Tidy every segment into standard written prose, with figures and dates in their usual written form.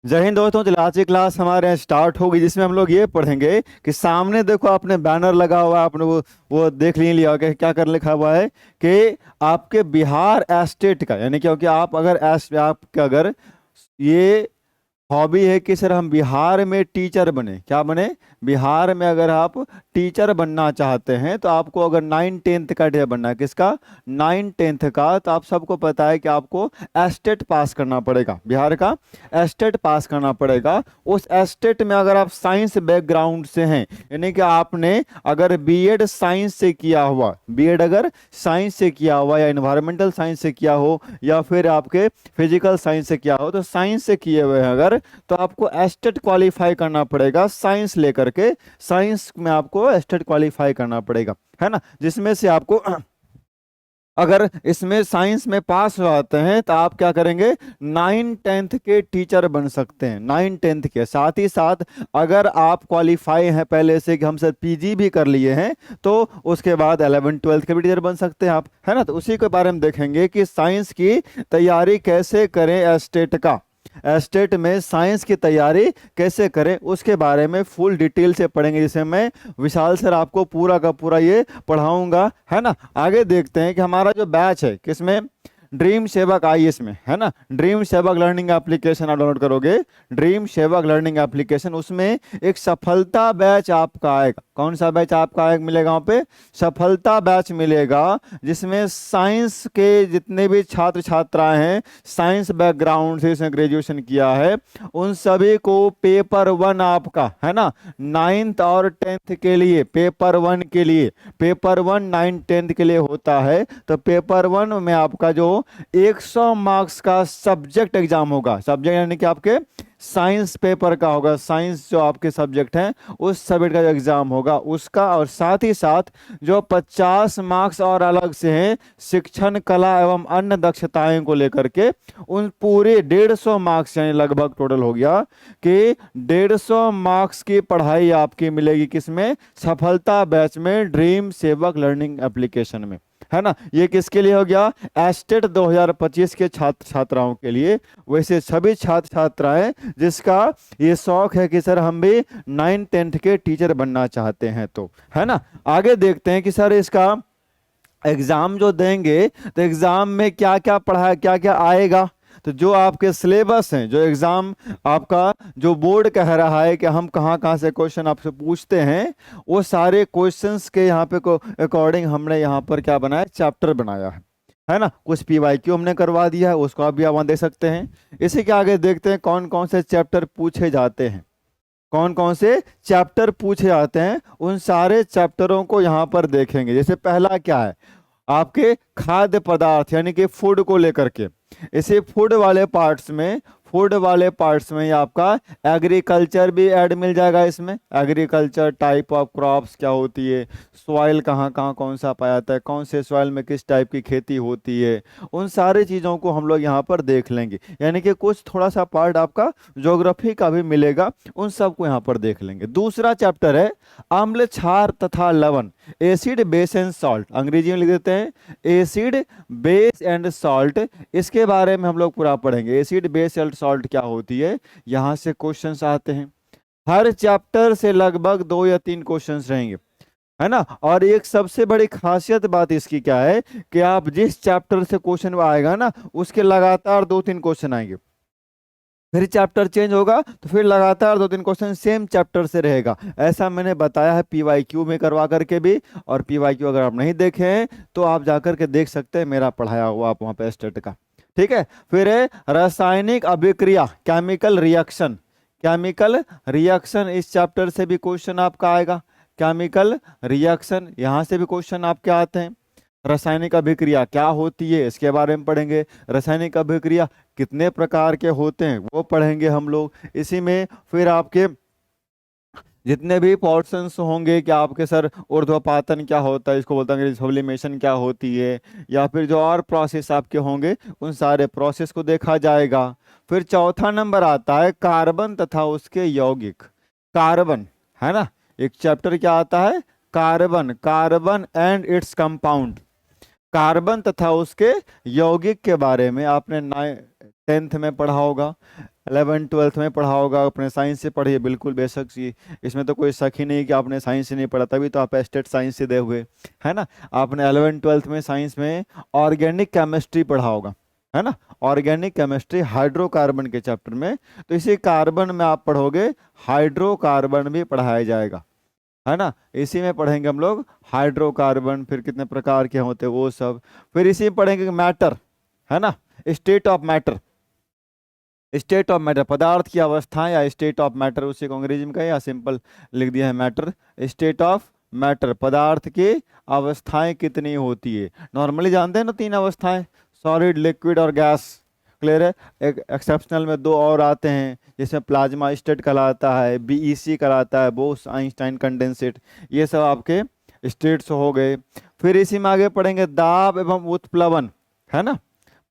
जय हिंद दोस्तों, चलिए आज की क्लास हमारे यहाँ स्टार्ट होगी, जिसमें हम लोग ये पढ़ेंगे कि सामने देखो आपने बैनर लगा हुआ है, आपने वो देख लिया होगा कि क्या कर लिखा हुआ है कि आपके बिहार स्टेट का, यानी क्योंकि आप अगर आपके अगर ये हॉबी है कि सर हम बिहार में टीचर बने, क्या बने, बिहार में अगर आप टीचर बनना चाहते हैं तो आपको अगर 9th-10th का टीचर बनना है, किसका, 9th-10th का, तो आप सबको पता है कि आपको एस्टेट पास करना पड़ेगा, बिहार का एस्टेट पास करना पड़ेगा। उस एस्टेट में अगर आप साइंस बैकग्राउंड से हैं, यानी कि आपने अगर बीएड साइंस से किया हुआ, बीएड अगर साइंस से किया हुआ या इन्वायरमेंटल साइंस से किया हो या फिर आपके फिजिकल साइंस से किया हो, तो साइंस से किए हुए हैं अगर, तो आपको एस्टेट क्वालिफाई करना पड़ेगा साइंस लेकर के, साइंस में आपको एस्टेट क्वालिफाई करना पड़ेगा, है ना, जिसमें से आपको अगर इसमें साइंस में पास हो जाते हैं तो आप क्या करेंगे, 9th-10th के टीचर बन सकते हैं, 9th-10th के साथ ही साथ अगर आप क्वालिफाई हैं पहले से कि हम सर पीजी भी कर लिए हैं, तो उसके बाद 11th-12th के भी टीचर बन सकते हैं आप, है ना। तो उसी के बारे में देखेंगे कि साइंस की तैयारी कैसे करें, एस्टेट का, एस्टेट में साइंस की तैयारी कैसे करें, उसके बारे में फुल डिटेल से पढ़ेंगे, जिसे मैं विशाल सर आपको पूरा का पूरा ये पढ़ाऊंगा, है ना। आगे देखते हैं कि हमारा जो बैच है किसमें, ड्रीम सेवक आईएएस में, है ना। ड्रीम सेवक लर्निंग एप्लीकेशन आप डाउनलोड करोगे, ड्रीम सेवक लर्निंग एप्लीकेशन, उसमें एक सफलता बैच आपका आएगा। कौन सा बैच आपका आएगा, मिलेगा वहाँ पे, सफलता बैच मिलेगा, जिसमें साइंस के जितने भी छात्र छात्राएं हैं, साइंस बैकग्राउंड से इसने ग्रेजुएशन किया है, उन सभी को पेपर 1 आपका, है ना, 9th और 10th के लिए, पेपर 1 के लिए, पेपर 1 9th-10th के लिए होता है। तो पेपर 1 में आपका जो 100 मार्क्स का सब्जेक्ट एग्जाम होगा, सब्जेक्ट यानी कि आपके साइंस पेपर का होगा, साइंस जो आपके सब्जेक्ट हैं उस सब्जेक्ट का जो एग्जाम होगा उसका, और साथ ही साथ जो 50 मार्क्स और अलग से हैं शिक्षण कला एवं अन्य दक्षताएं को लेकर के, उन पूरे 150 मार्क्स, यानी लगभग टोटल हो गया कि 150 मार्क्स की पढ़ाई आपकी मिलेगी किसमें, सफलता बैच में, ड्रीम सेवक लर्निंग एप्लीकेशन में, है ना। ये किसके लिए हो गया, एस्टेट 2025 के छात्र छात्राओं के लिए। वैसे सभी छात्र छात्राएं जिसका ये शौक है कि सर हम भी 9th-10th के टीचर बनना चाहते हैं, तो है ना। आगे देखते हैं कि सर इसका एग्जाम जो देंगे तो एग्जाम में क्या क्या पढ़ा, क्या क्या आएगा। तो जो आपके सिलेबस हैं, जो एग्जाम आपका जो बोर्ड कह रहा है कि हम कहाँ कहाँ से क्वेश्चन आपसे पूछते हैं, वो सारे क्वेश्चंस के यहाँ पे को अकॉर्डिंग हमने यहाँ पर क्या बनाया, चैप्टर बनाया है ना। कुछ पीवाईक्यू हमने करवा दिया है, उसको आप भी आप वहाँ देख सकते हैं। इसी के आगे देखते हैं कौन कौन से चैप्टर पूछे जाते हैं, कौन कौन से चैप्टर पूछे जाते हैं, उन सारे चैप्टरों को यहाँ पर देखेंगे। जैसे पहला क्या है, आपके खाद्य पदार्थ, यानी कि फूड को लेकर के, इसे फूड वाले पार्ट्स में, फूड वाले पार्ट्स में आपका एग्रीकल्चर भी ऐड मिल जाएगा। इसमें एग्रीकल्चर, टाइप ऑफ क्रॉप्स क्या होती है, सॉइल कहाँ कहाँ कौन सा पाया जाता है, कौन से सॉइल में किस टाइप की खेती होती है, उन सारी चीज़ों को हम लोग यहाँ पर देख लेंगे। यानी कि कुछ थोड़ा सा पार्ट आपका ज्योग्राफी का भी मिलेगा, उन सब को यहाँ पर देख लेंगे। दूसरा चैप्टर है अम्ल, क्षार तथा लवण, एसिड बेस एंड सॉल्ट, अंग्रेजी में लिख देते हैं एसिड बेस एंड सॉल्ट। इसके बारे में हम लोग पूरा पढ़ेंगे, एसिड बेस एंड सॉल्ट क्या होती है, यहाँ से क्वेश्चंस आते हैं। हर चैप्टर से लगभग 2 या 3 क्वेश्चंस रहेंगे, है ना। और एक सबसे बड़ी खासियत बात इसकी क्या है कि आप जिस चैप्टर से क्वेश्चन आएगा ना, उसके लगातार 2-3 क्वेश्चन आएंगे, फिर चैप्टर चेंज होगा तो फिर लगातार 2-3 क्वेश्चन सेम चैप्टर से रहेगा। ऐसा मैंने बताया है पीवाईक्यू में करवा करके भी, और पीवाईक्यू अगर आप नहीं देखे हैं तो आप जाकर के देख सकते हैं, मेरा पढ़ाया हुआ आप वहाँ पे स्टेट का, ठीक है। फिर है रासायनिक अभिक्रिया, केमिकल रिएक्शन, केमिकल रिएक्शन, इस चैप्टर से भी क्वेश्चन आपका आएगा, केमिकल रिएक्शन, यहाँ से भी क्वेश्चन आपके आते हैं। रासायनिक अभिक्रिया क्या होती है इसके बारे में पढ़ेंगे, रासायनिक अभिक्रिया कितने प्रकार के होते हैं वो पढ़ेंगे हम लोग इसी में। फिर आपके जितने भी पोर्शंस होंगे कि आपके सर ऊर्ध्वपातन क्या होता है, इसको बोलते हैं सब्लिमेशन क्या होती है, या फिर जो और प्रोसेस आपके होंगे उन सारे प्रोसेस को देखा जाएगा। फिर चौथा नंबर आता है कार्बन तथा उसके यौगिक, कार्बन, है ना। एक चैप्टर क्या आता है, carbon, carbon and its compound, carbon तथा उसके यौगिक के बारे में आपने 10th में पढ़ा होगा, 11th 12th में पढ़ा होगा, अपने साइंस से पढ़िए बिल्कुल बेशक जी। इसमें तो कोई शक ही नहीं कि आपने साइंस से नहीं पढ़ा, तभी तो आप स्टेट साइंस से दे हुए, है ना। आपने 11th 12th में साइंस में ऑर्गेनिक केमिस्ट्री पढ़ा होगा, है ना, ऑर्गेनिक केमिस्ट्री हाइड्रोकार्बन के चैप्टर में। तो इसी कार्बन में आप पढ़ोगे हाइड्रोकार्बन भी पढ़ाया जाएगा, है ना। इसी में पढ़ेंगे हम लोग हाइड्रोकार्बन, फिर कितने प्रकार के होते हैं वो सब। फिर इसी में पढ़ेंगे मैटर, है ना, state of matter, state of matter पदार्थ की अवस्थाएं या स्टेट ऑफ मैटर, उसी को अंग्रेजी में कहें या सिंपल लिख दिया है मैटर। स्टेट ऑफ मैटर पदार्थ की अवस्थाएं कितनी होती है, नॉर्मली जानते हैं ना 3 अवस्थाएं, सॉलिड, लिक्विड और गैस, क्लियर है। एक एक्सेप्शनल में 2 और आते हैं, जिसमें प्लाज्मा स्टेट कहलाता है, बीईसी कहलाता है, बोस आइंस्टाइन कंडेंसेट, ये सब आपके स्टेट्स हो गए। फिर इसी में आगे पढ़ेंगे दाब एवं उत्प्लवन, है ना,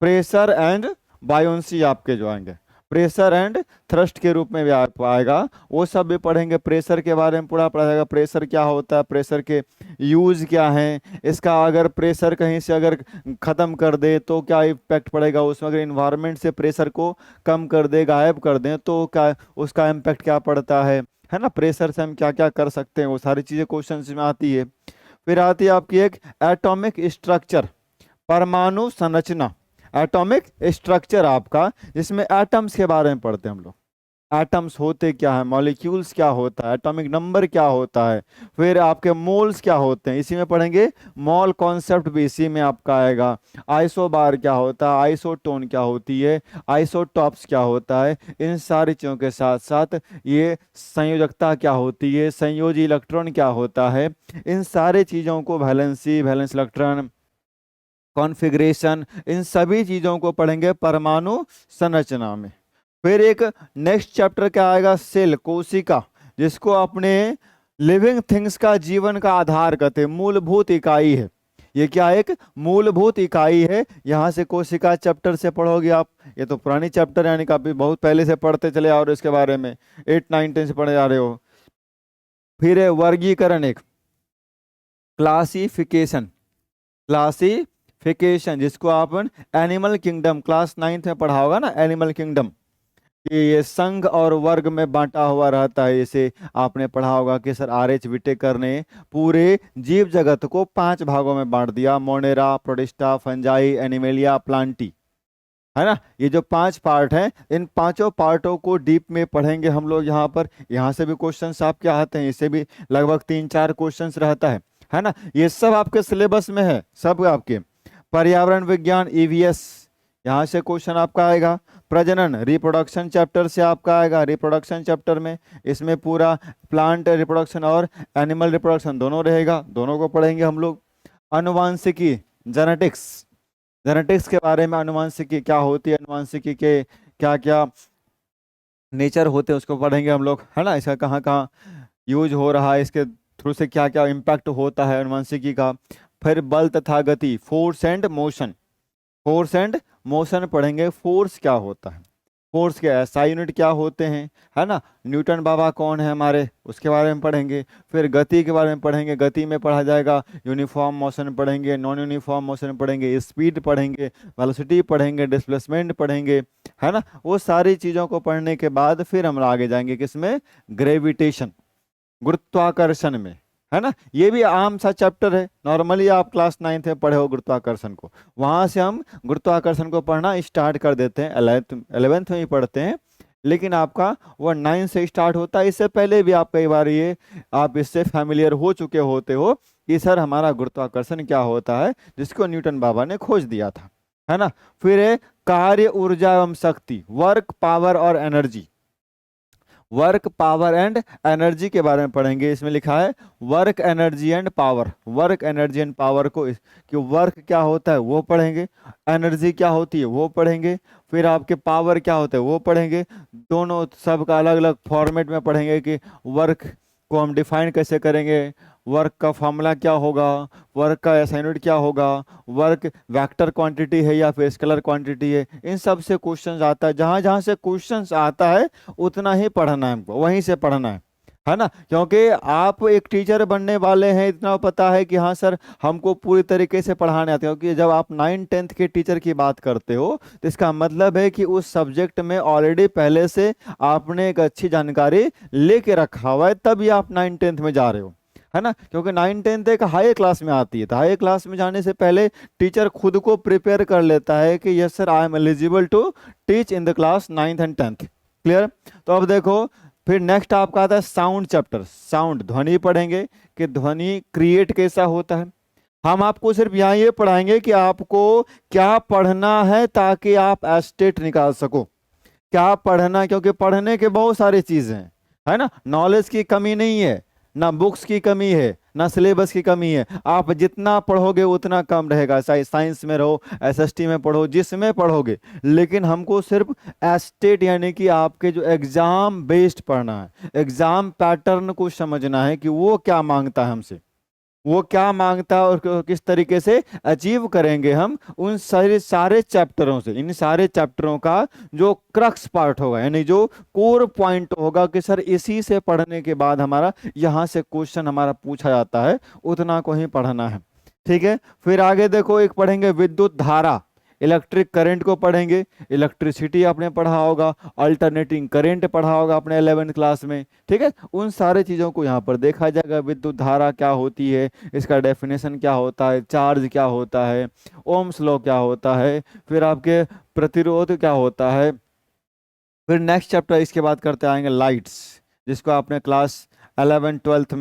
प्रेशर एंड बायोन्सी आपके जो आएंगे, प्रेशर एंड थ्रस्ट के रूप में भी आएगा, वो सब भी पढ़ेंगे। प्रेशर के बारे में पूरा पढ़ा जाएगा, प्रेशर क्या होता है, प्रेशर के यूज क्या है, इसका अगर प्रेशर कहीं से अगर खत्म कर दे तो क्या इम्पैक्ट पड़ेगा उसमें, अगर इन्वायरमेंट से प्रेशर को कम कर दे, गायब कर दें तो क्या उसका इम्पैक्ट क्या पड़ता है ना, प्रेशर से हम क्या क्या कर सकते हैं, वो सारी चीजें क्वेश्चन में आती है। फिर आती है आपकी एक एटॉमिक स्ट्रक्चर, परमाणु संरचना, एटॉमिक स्ट्रक्चर आपका, जिसमें एटम्स के बारे में पढ़ते हैं हम लोग, एटम्स होते क्या है, मॉलिक्यूल्स क्या होता है, एटॉमिक नंबर क्या होता है, फिर आपके मोल्स क्या होते हैं, इसी में पढ़ेंगे। मॉल कॉन्सेप्ट भी इसी में आपका आएगा। आइसोबार क्या होता है, आइसोटोन क्या होती है, आइसोटॉप्स क्या होता है, इन सारी चीज़ों के साथ साथ ये संयोजकता क्या होती है, संयोजी इलेक्ट्रॉन क्या होता है, इन सारी चीज़ों को, वैलेंसी, वैलेंस इलेक्ट्रॉन, कॉन्फ़िगरेशन, इन सभी चीजों को पढ़ेंगे परमाणु संरचना में। फिर एक नेक्स्ट चैप्टर क्या आएगा, सेल, कोशिका, जिसको अपने लिविंग थिंग्स का जीवन का आधार कहते हैं, मूलभूत इकाई है। ये क्या एक मूलभूत इकाई है। यहाँ से कोशिका चैप्टर से पढ़ोगे आप, ये तो पुरानी चैप्टर यानी काफी बहुत पहले से पढ़ते चले और इसके बारे में 8 9 10 से पढ़े जा रहे हो। फिर है वर्गीकरण, एक क्लासिफिकेशन, क्लासिफिकेशन जिसको आप एनिमल किंगडम क्लास 9th में पढ़ा होगा ना, एनिमल किंगडम, कि ये संघ और वर्ग में बांटा हुआ रहता है। इसे आपने पढ़ा होगा कि सर R.H. विटेकर ने पूरे जीव जगत को 5 भागों में बांट दिया, Monera, protista, fungi, animalia, Plantae, है ना। ये जो 5 पार्ट हैं, इन 5 पार्टों को डीप में पढ़ेंगे हम लोग यहाँ पर। यहाँ से भी क्वेश्चंस आपके आते हैं, इससे भी लगभग 3-4 क्वेश्चंस रहता है ना। ये सब आपके सिलेबस में है, सब आपके। पर्यावरण विज्ञान EVS, यहाँ से क्वेश्चन आपका आएगा। प्रजनन, रिप्रोडक्शन चैप्टर से आपका आएगा, रिप्रोडक्शन चैप्टर में इसमें पूरा प्लांट रिप्रोडक्शन और एनिमल रिप्रोडक्शन दोनों रहेगा, दोनों को पढ़ेंगे हम लोग। अनुवांशिकी, जेनेटिक्स, जेनेटिक्स के बारे में, अनुवांशिकी क्या होती है, अनुवांशिकी के क्या क्या नेचर होते हैं उसको पढ़ेंगे हम लोग, है ना। इसका कहाँ कहाँ यूज हो रहा है, इसके थ्रू से क्या क्या इम्पैक्ट होता है अनुवांशिकी का। फिर बल तथा गति, force and motion, force and motion पढ़ेंगे। फोर्स क्या होता है, फोर्स क्या है, SI यूनिट क्या होते हैं, है ना। न्यूटन बाबा कौन है हमारे, उसके बारे में पढ़ेंगे। फिर गति के बारे में पढ़ेंगे, गति में पढ़ा जाएगा यूनिफॉर्म मोशन पढ़ेंगे, नॉन यूनिफॉर्म मोशन पढ़ेंगे, स्पीड पढ़ेंगे, वेलोसिटी पढ़ेंगे, डिस्प्लेसमेंट पढ़ेंगे, है ना। वो सारी चीज़ों को पढ़ने के बाद फिर हम आगे जाएंगे किसमें, ग्रेविटेशन, गुरुत्वाकर्षण में, है ना। ये भी आम सा चैप्टर है, नॉर्मली आप क्लास 9th में पढ़े हो गुरुत्वाकर्षण को, वहां से हम गुरुत्वाकर्षण को पढ़ना स्टार्ट कर देते हैं, 11th में ही पढ़ते हैं, लेकिन आपका वो 9 से स्टार्ट होता है। इससे पहले भी आप कई बार ये आप इससे फैमिलियर हो चुके होते हो कि सर हमारा गुरुत्वाकर्षण क्या होता है, जिसको न्यूटन बाबा ने खोज दिया था, है ना। फिर है कार्य, ऊर्जा एवं शक्ति, वर्क, पावर और energy, work, power and energy के बारे में पढ़ेंगे। इसमें लिखा है work, energy and power, work, energy and power को कि वर्क क्या होता है वो पढ़ेंगे, एनर्जी क्या होती है वो पढ़ेंगे, फिर आपके पावर क्या होता है वो पढ़ेंगे। दोनों सब का अलग अलग फॉर्मेट में पढ़ेंगे कि वर्क को हम डिफाइन कैसे करेंगे, वर्क का फॉर्मूला क्या होगा, वर्क का SI यूनिट क्या होगा, वर्क वेक्टर क्वांटिटी है या फिर स्केलर क्वांटिटी है, इन सब से क्वेश्चंस आता है। जहां जहां से क्वेश्चंस आता है उतना ही पढ़ना है हमको, वहीं से पढ़ना है। है ना, क्योंकि आप एक टीचर बनने वाले हैं, इतना पता है कि हाँ सर हमको पूरी तरीके से पढ़ाने आते हो, क्योंकि जब आप 9-10 के टीचर की बात करते हो तो इसका मतलब है कि उस सब्जेक्ट में ऑलरेडी पहले से आपने एक अच्छी जानकारी लेके रखा हुआ है, तभी आप 9-10 में जा रहे हो, है ना। क्योंकि 9-10 एक हाई क्लास में आती है, तो हाई क्लास में जाने से पहले टीचर खुद को प्रिपेयर कर लेता है कि yes sir I am eligible to teach in the class 9th and 10th। Clear. तो अब देखो, फिर नेक्स्ट आपका आता है साउंड चैप्टर। साउंड, ध्वनि पढ़ेंगे कि ध्वनि क्रिएट कैसा होता है। हम आपको सिर्फ यहाँ ये पढ़ाएंगे कि आपको क्या पढ़ना है ताकि आप एस्टेट निकाल सको। क्या पढ़ना, क्योंकि पढ़ने के बहुत सारी चीजें हैं, है ना। नॉलेज की कमी नहीं है, ना बुक्स की कमी है, ना सिलेबस की कमी है। आप जितना पढ़ोगे उतना कम रहेगा, चाहे साइंस में रहो, एसएसटी में पढ़ो, जिसमें पढ़ोगे। लेकिन हमको सिर्फ एस्टेट यानी कि आपके जो एग्जाम बेस्ड पढ़ना है, एग्जाम पैटर्न को समझना है कि वो क्या मांगता है हमसे, वो क्या मांगता है और किस तरीके से अचीव करेंगे हम उन सारे चैप्टरों से। इन सारे चैप्टरों का जो क्रक्स पार्ट होगा, यानी जो कोर पॉइंट होगा कि सर इसी से पढ़ने के बाद हमारा यहाँ से क्वेश्चन हमारा पूछा जाता है, उतना को ही पढ़ना है। ठीक है। फिर आगे देखो, एक पढ़ेंगे विद्युत धारा, इलेक्ट्रिक करंट को पढ़ेंगे। इलेक्ट्रिसिटी आपने पढ़ा होगा, अल्टरनेटिंग करंट पढ़ा होगा अपने 11th क्लास में। ठीक है। उन सारे चीज़ों को यहाँ पर देखा जाएगा। विद्युत धारा क्या होती है, इसका डेफिनेशन क्या होता है, चार्ज क्या होता है, ओम्स लॉ क्या होता है, फिर आपके प्रतिरोध क्या होता है। फिर नेक्स्ट चैप्टर इसके बाद करते आएंगे लाइट्स, जिसको आपने क्लास 11th-12th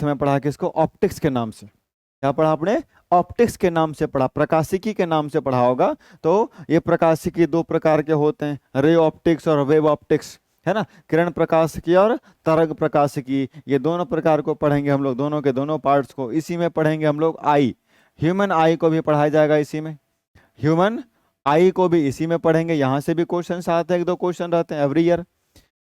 में पढ़ा, किसको, ऑप्टिक्स के नाम से। क्या पढ़ा आपने, ऑप्टिक्स के नाम से पढ़ा, प्रकाशिकी के नाम से पढ़ा होगा। तो ये प्रकाशिकी दो प्रकार के होते हैं, रे ऑप्टिक्स और वेव ऑप्टिक्स, है ना। किरण प्रकाशिकी और तरंग प्रकाशिकी, ये दोनों प्रकार को पढ़ेंगे हम लोग, दोनों के दोनों पार्ट्स को। इसी में पढ़ेंगे हम लोग आई, ह्यूमन आई को भी पढ़ाया जाएगा इसी में, ह्यूमन आई को भी इसी में पढ़ेंगे। यहाँ से भी क्वेश्चन आते हैं, 1-2 क्वेश्चन रहते हैं एवरी ईयर।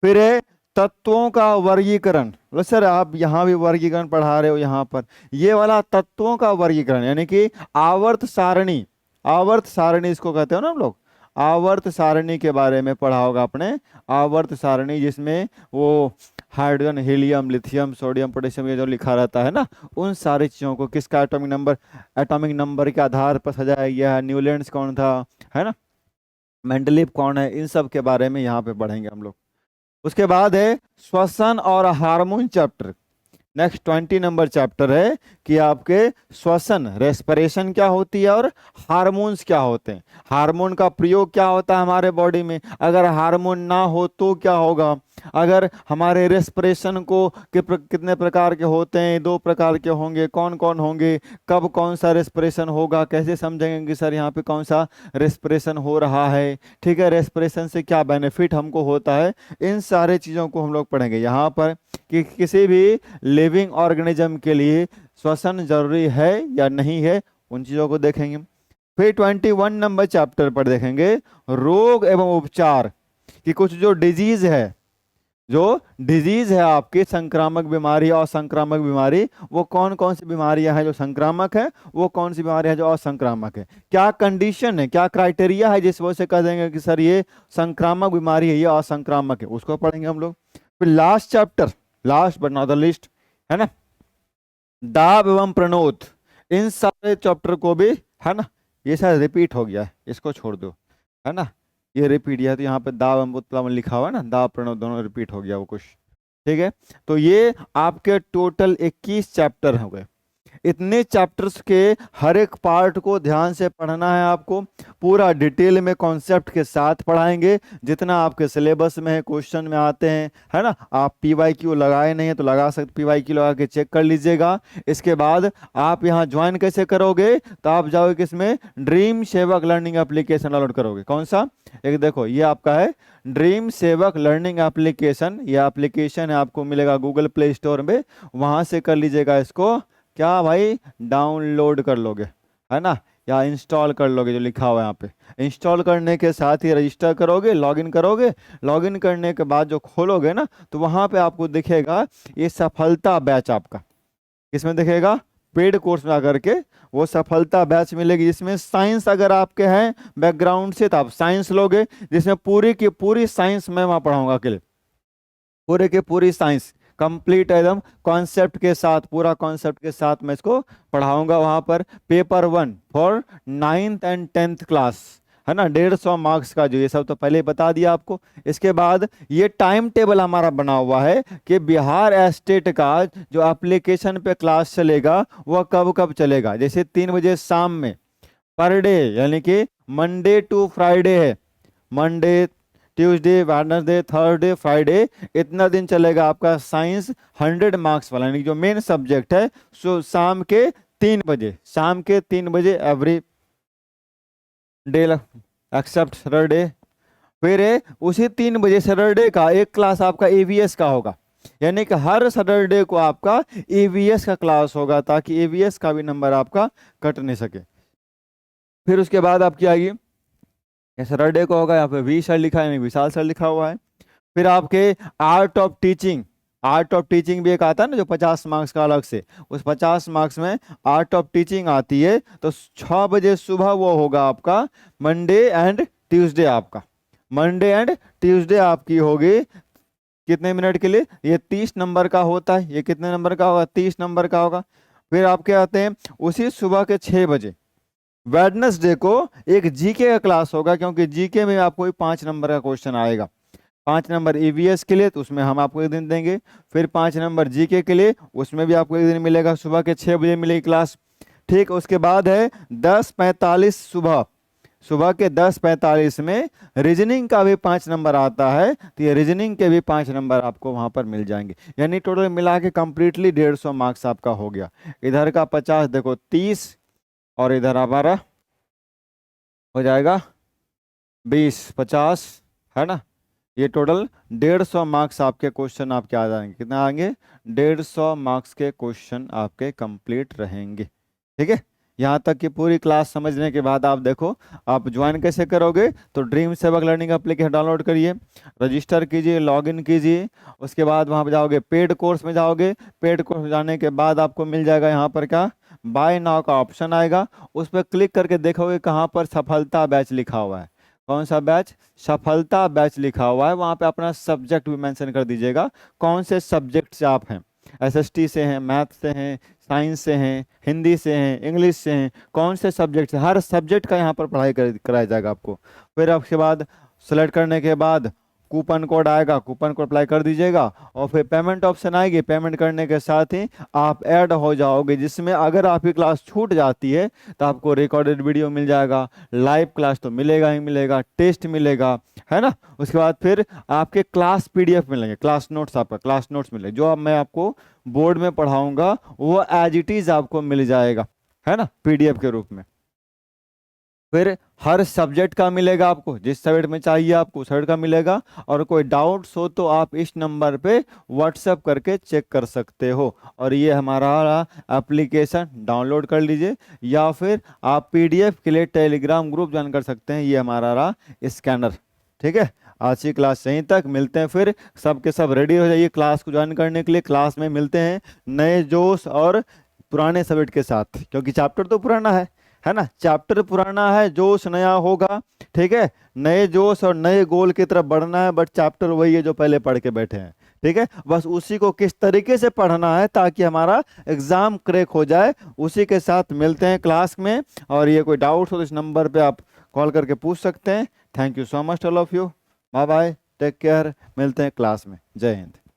फिर है तत्वों का वर्गीकरण। बोले सर आप यहाँ भी वर्गीकरण पढ़ा रहे हो, यहाँ पर ये वाला तत्वों का वर्गीकरण यानी कि आवर्त सारणी, आवर्त सारणी इसको कहते हो ना हम लोग। आवर्त सारणी के बारे में पढ़ा होगा आपने, आवर्त सारणी जिसमें वो hydrogen, helium, lithium, sodium, potassium, ये जो लिखा रहता है ना, उन सारी चीज़ों को किसका एटॉमिक नंबर के आधार पर सजाया गया है, न्यूलैंड्स कौन था, है ना, मेंडलीव कौन है, इन सब के बारे में यहाँ पे पढ़ेंगे हम लोग। उसके बाद है श्वसन और hormone chapter. Next 20 number chapter है कि आपके श्वसन, रेस्पिरेशन क्या होती है और हार्मोन्स क्या होते हैं, हार्मोन का प्रयोग क्या होता है हमारे बॉडी में, अगर हार्मोन ना हो तो क्या होगा, अगर हमारे रेस्पिरेशन को कितने प्रकार के होते हैं, 2 प्रकार के होंगे, कौन कौन होंगे, कब कौन सा रेस्पिरेशन होगा, कैसे समझेंगे कि सर यहाँ पे कौन सा रेस्पिरेशन हो रहा है। ठीक है। रेस्पिरेशन से क्या बेनिफिट हमको होता है, इन सारे चीज़ों को हम लोग पढ़ेंगे यहाँ पर कि किसी भी लिविंग ऑर्गेनिज्म के लिए श्वसन जरूरी है या नहीं है, उन चीज़ों को देखेंगे। फिर 21 नंबर चैप्टर पर देखेंगे रोग एवं उपचार, कि कुछ जो डिजीज है, जो डिजीज है आपकी, संक्रामक बीमारी और संक्रामक बीमारी, वो कौन कौन सी बीमारियां हैं जो संक्रामक है, वो कौन सी बीमारी है जो असंक्रामक है, क्या कंडीशन है, क्या क्राइटेरिया है जिस वजह से कह देंगे कि सर ये संक्रामक बीमारी है, ये असंक्रामक है, उसको पढ़ेंगे हम लोग। फिर last chapter, last but not the list, है ना, दाब एवं प्रणोद, इन सारे चैप्टर को भी, है ना, ये शायद रिपीट हो गया है, इसको छोड़ दो, है ना, ये रिपीट किया, तो यहाँ पे दाब एवं उत्प्लवन लिखा हुआ है ना, दाब प्रणोद दोनों रिपीट हो गया वो कुछ। ठीक है। तो ये आपके टोटल 21 चैप्टर हो गए। इतने चैप्टर्स के हर एक पार्ट को ध्यान से पढ़ना है आपको, पूरा डिटेल में कॉन्सेप्ट के साथ पढ़ाएंगे, जितना आपके सिलेबस में है, क्वेश्चन में आते हैं, है ना। आप PYQ लगाए नहीं है तो लगा सकते, PYQ लगा के चेक कर लीजिएगा। इसके बाद आप यहाँ ज्वाइन कैसे करोगे, तो आप जाओगे किसमें, ड्रीम सेवक लर्निंग एप्लीकेशन डाउनलोड करोगे। कौन सा, एक देखो ये आपका है ड्रीम सेवक लर्निंग एप्लीकेशन, ये एप्लीकेशन है, आपको मिलेगा गूगल प्ले स्टोर में, वहां से कर लीजिएगा इसको क्या भाई, डाउनलोड कर लोगे, है ना, या इंस्टॉल कर लोगे, जो लिखा हुआ है यहाँ पे। इंस्टॉल करने के साथ ही रजिस्टर करोगे, लॉगिन करोगे, लॉगिन करने के बाद जो खोलोगे ना, तो वहाँ पे आपको दिखेगा ये सफलता बैच आपका, इसमें दिखेगा पेड कोर्स में आकर के वो सफलता बैच मिलेगी, जिसमें साइंस अगर आपके हैं बैकग्राउंड से तो आप साइंस लोगे, जिसमें पूरी की पूरी साइंस मैं वहाँ पढ़ाऊंगा अकेले, पूरे के पूरी साइंस कंप्लीट एकदम कॉन्सेप्ट के साथ, पूरा कॉन्सेप्ट के साथ मैं इसको पढ़ाऊंगा वहां पर। Paper 1 for 9th and 10th class, है ना, 150 मार्क्स का, जो ये सब तो पहले ही बता दिया आपको। इसके बाद ये टाइम टेबल हमारा बना हुआ है कि बिहार स्टेट का जो एप्लीकेशन पे क्लास चलेगा वह कब कब चलेगा। जैसे 3 बजे शाम में पर डे, यानी कि मंडे टू फ्राइडे है, Monday Tuesday Wednesday Thursday Friday, इतना दिन चलेगा आपका साइंस 100 मार्क्स वाला, यानी जो मेन सब्जेक्ट है। सो शाम के 3 बजे, शाम के 3 बजे एवरी डे एक्सेप्ट सैटरडे। फिर उसी 3 बजे सैटरडे का एक क्लास आपका एवीएस का होगा, यानी कि हर सैटरडे को आपका एवीएस का क्लास होगा, ताकि एवीएस का भी नंबर आपका कट नहीं सके। फिर उसके बाद आपकी आएगी, सैटरडे को होगा, यहाँ पे वी सर लिखा है, विशाल सर लिखा हुआ है। फिर आपके art of teaching, art of teaching भी एक आता है ना जो 50 मार्क्स का अलग से, उस 50 मार्क्स में आर्ट ऑफ टीचिंग आती है। तो 6 बजे सुबह वो होगा आपका मंडे एंड ट्यूसडे, आपका मंडे एंड ट्यूसडे आपकी होगी कितने मिनट के लिए, ये 30 नंबर का होता है। ये कितने नंबर का होगा, 30 नंबर का होगा। फिर आपके आते हैं उसी सुबह के 6 बजे वेडनेसडे को एक जीके का क्लास होगा, क्योंकि जीके में आपको 5 नंबर का क्वेश्चन आएगा। 5 नंबर ईवीएस के लिए, तो उसमें हम आपको एक दिन देंगे। फिर 5 नंबर जीके के लिए, उसमें भी आपको एक दिन मिलेगा, सुबह के 6 बजे मिलेगी क्लास। ठीक, उसके बाद है 10:45 सुबह, सुबह के 10:45 में रीजनिंग का भी 5 नंबर आता है, तो ये रीजनिंग के भी 5 नंबर आपको वहां पर मिल जाएंगे। यानी टोटल मिला के कंप्लीटली 150 मार्क्स आपका हो गया। इधर का 50, देखो 30, और इधर हमारा हो जाएगा 20, 50, है ना। ये टोटल 150 मार्क्स आपके क्वेश्चन आपके आ जाएंगे। कितने आएंगे, 150 मार्क्स के क्वेश्चन आपके कंप्लीट रहेंगे। ठीक है, यहाँ तक की पूरी क्लास समझने के बाद आप देखो आप ज्वाइन कैसे करोगे। तो ड्रीम सेवक लर्निंग एप्लीकेशन डाउनलोड करिए, रजिस्टर कीजिए, लॉगिन कीजिए। उसके बाद वहाँ पर जाओगे, पेड कोर्स में जाओगे। पेड कोर्स में जाने के बाद आपको मिल जाएगा यहाँ पर क्या, बाय नाउ का ऑप्शन आएगा। उस पर क्लिक करके देखोगे कहाँ पर सफलता बैच लिखा हुआ है। कौन सा बैच, सफलता बैच लिखा हुआ है। वहाँ पे अपना सब्जेक्ट भी मेंशन कर दीजिएगा, कौन से सब्जेक्ट से आप हैं। एसएसटी से हैं, मैथ से हैं, साइंस से हैं, हिंदी से हैं, इंग्लिश से हैं, कौन से सब्जेक्ट से, हर सब्जेक्ट का यहाँ पर पढ़ाई कराया जाएगा आपको। फिर उसके बाद सेलेक्ट करने के बाद कूपन कोड आएगा, कूपन कोड अप्लाई कर दीजिएगा। और फिर पेमेंट ऑप्शन आएगी, पेमेंट करने के साथ ही आप ऐड हो जाओगे, जिसमें अगर आपकी क्लास छूट जाती है तो आपको रिकॉर्डेड वीडियो मिल जाएगा, लाइव क्लास तो मिलेगा ही मिलेगा, टेस्ट मिलेगा, है ना। उसके बाद फिर आपके क्लास पीडीएफ मिलेंगे, क्लास नोट्स, आपका क्लास नोट्स मिलेंगे, जो अब मैं आपको बोर्ड में पढ़ाऊंगा वो एज इट इज आपको मिल जाएगा, है ना, पीडीएफ के रूप में। फिर हर सब्जेक्ट का मिलेगा आपको, जिस सब्जेक्ट में चाहिए आपको उस सब्जेक्ट का मिलेगा। और कोई डाउट्स हो तो आप इस नंबर पे व्हाट्सएप करके चेक कर सकते हो। और ये हमारा एप्लीकेशन डाउनलोड कर लीजिए, या फिर आप पीडीएफ के लिए टेलीग्राम ग्रुप ज्वाइन कर सकते हैं। ये हमारा रहा स्कैनर। ठीक है, आज की क्लास यहीं तक, मिलते हैं फिर। सब के सब रेडी हो जाइए क्लास को ज्वाइन करने के लिए। क्लास में मिलते हैं नए जोश और पुराने सब्जेक्ट के साथ, क्योंकि चैप्टर तो पुराना है ना, चैप्टर पुराना है, जोश नया होगा। ठीक है, नए जोश और नए गोल की तरफ बढ़ना है, बट चैप्टर वही है जो पहले पढ़ के बैठे हैं। ठीक है, बस उसी को किस तरीके से पढ़ना है ताकि हमारा एग्जाम क्रैक हो जाए, उसी के साथ मिलते हैं क्लास में। और ये कोई डाउट हो तो इस नंबर पे आप कॉल करके पूछ सकते हैं। Thank you so much all of you, bye bye, take care, मिलते हैं क्लास में। जय हिंद।